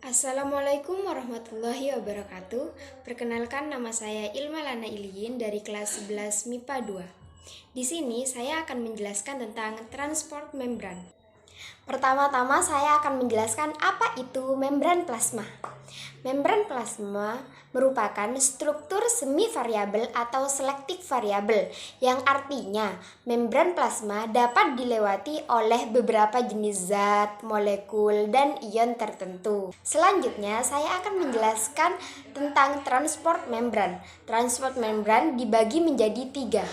Assalamualaikum warahmatullahi wabarakatuh. Perkenalkan, nama saya Ilma Lana Iliyin dari kelas 11 MIPA 2. Di sini saya akan menjelaskan tentang transport membran. Pertama-tama saya akan menjelaskan apa itu membran plasma. Membran plasma merupakan struktur semi variabel atau selektif variabel, yang artinya membran plasma dapat dilewati oleh beberapa jenis zat, molekul, dan ion tertentu. Selanjutnya saya akan menjelaskan tentang transport membran. Transport membran dibagi menjadi 3,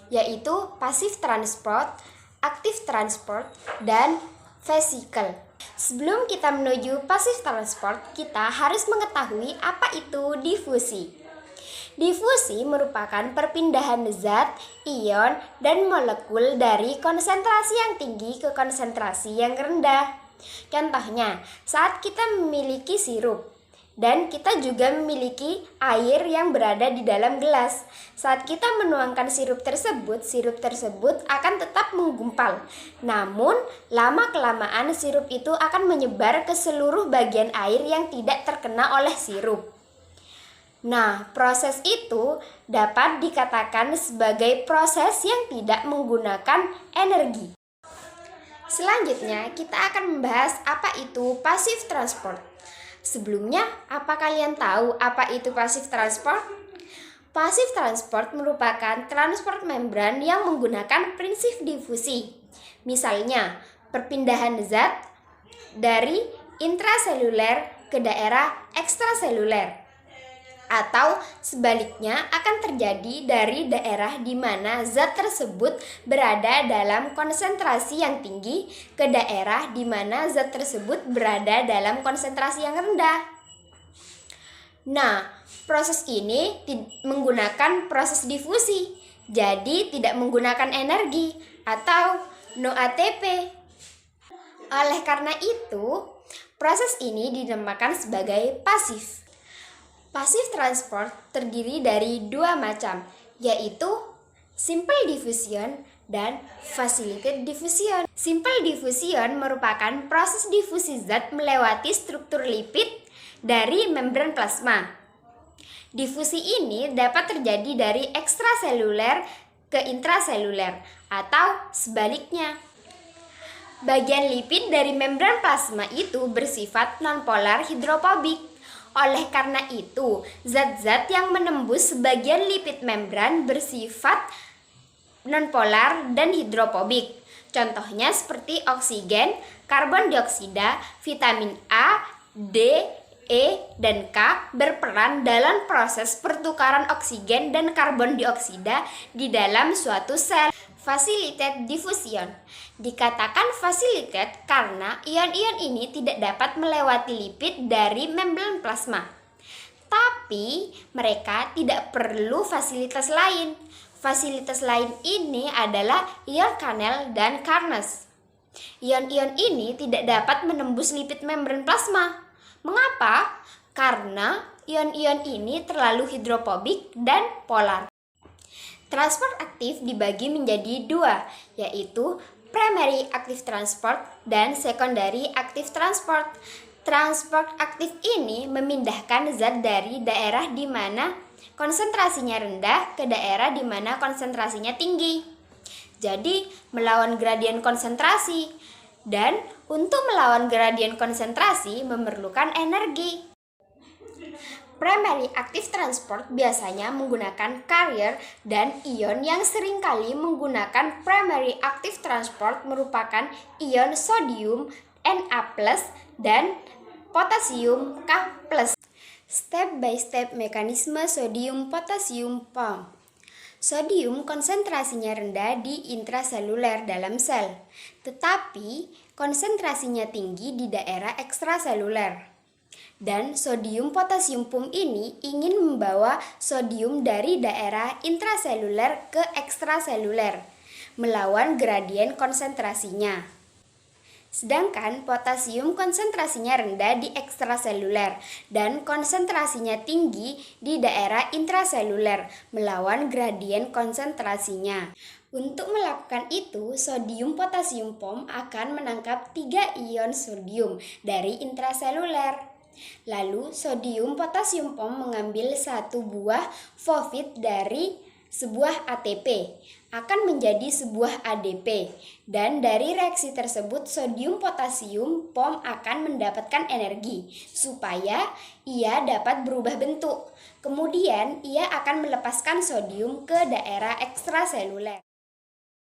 yaitu pasif transport, aktif transport, dan vesicle. Sebelum kita menuju pasif transport, kita harus mengetahui apa itu difusi. Difusi merupakan perpindahan zat, ion, dan molekul dari konsentrasi yang tinggi ke konsentrasi yang rendah. Contohnya, saat kita memiliki sirup, dan kita juga memiliki air yang berada di dalam gelas. Saat kita menuangkan sirup tersebut akan tetap menggumpal. Namun, lama-kelamaan sirup itu akan menyebar ke seluruh bagian air yang tidak terkena oleh sirup. Nah, proses itu dapat dikatakan sebagai proses yang tidak menggunakan energi. Selanjutnya, kita akan membahas apa itu pasif transport. Sebelumnya, apa kalian tahu apa itu pasif transport? Pasif transport merupakan transport membran yang menggunakan prinsip difusi. Misalnya, perpindahan zat dari intraseluler ke daerah ekstraseluler. Atau sebaliknya akan terjadi dari daerah di mana zat tersebut berada dalam konsentrasi yang tinggi ke daerah di mana zat tersebut berada dalam konsentrasi yang rendah. Nah, proses ini menggunakan proses difusi, jadi tidak menggunakan energi atau no ATP. Oleh karena itu, proses ini dinamakan sebagai pasif. Pasif transport terdiri dari 2 macam, yaitu simple diffusion dan facilitated diffusion. Simple diffusion merupakan proses difusi zat melewati struktur lipid dari membran plasma. Difusi ini dapat terjadi dari ekstraseluler ke intraseluler atau sebaliknya. Bagian lipid dari membran plasma itu bersifat nonpolar hidrofobik. Oleh karena itu, zat-zat yang menembus sebagian lipid membran bersifat nonpolar dan hidrofobik. Contohnya seperti oksigen, karbon dioksida, vitamin A, D, E, dan K berperan dalam proses pertukaran oksigen dan karbon dioksida di dalam suatu sel. Facilitated diffusion dikatakan facilitated karena ion-ion ini tidak dapat melewati lipid dari membran plasma. Tapi mereka tidak perlu fasilitas lain. Fasilitas lain ini adalah ion Canel dan Carnot. Ion-ion ini tidak dapat menembus lipid membran plasma. Mengapa? Karena ion-ion ini terlalu hidrofobik dan polar. Transport aktif dibagi menjadi 2, yaitu primary active transport dan secondary active transport. Transport aktif ini memindahkan zat dari daerah di mana konsentrasinya rendah ke daerah di mana konsentrasinya tinggi. Jadi, melawan gradien konsentrasi. Dan untuk melawan gradien konsentrasi memerlukan energi. Primary active transport biasanya menggunakan carrier dan ion yang seringkali menggunakan primary active transport merupakan ion sodium Na+ dan potasium K+. Step by step mekanisme sodium potasium pump. Sodium konsentrasinya rendah di intraseluler dalam sel, tetapi konsentrasinya tinggi di daerah ekstraseluler. Dan sodium potasium pump ini ingin membawa sodium dari daerah intraseluler ke ekstraseluler, melawan gradien konsentrasinya. Sedangkan potasium konsentrasinya rendah di ekstraseluler dan konsentrasinya tinggi di daerah intraseluler, melawan gradien konsentrasinya. Untuk melakukan itu, sodium potasium pump akan menangkap 3 ion sodium dari intraseluler. Lalu sodium potasium POM mengambil satu buah fosfat dari sebuah ATP akan menjadi sebuah ADP, dan dari reaksi tersebut sodium potasium POM akan mendapatkan energi supaya ia dapat berubah bentuk. Kemudian ia akan melepaskan sodium ke daerah ekstraseluler.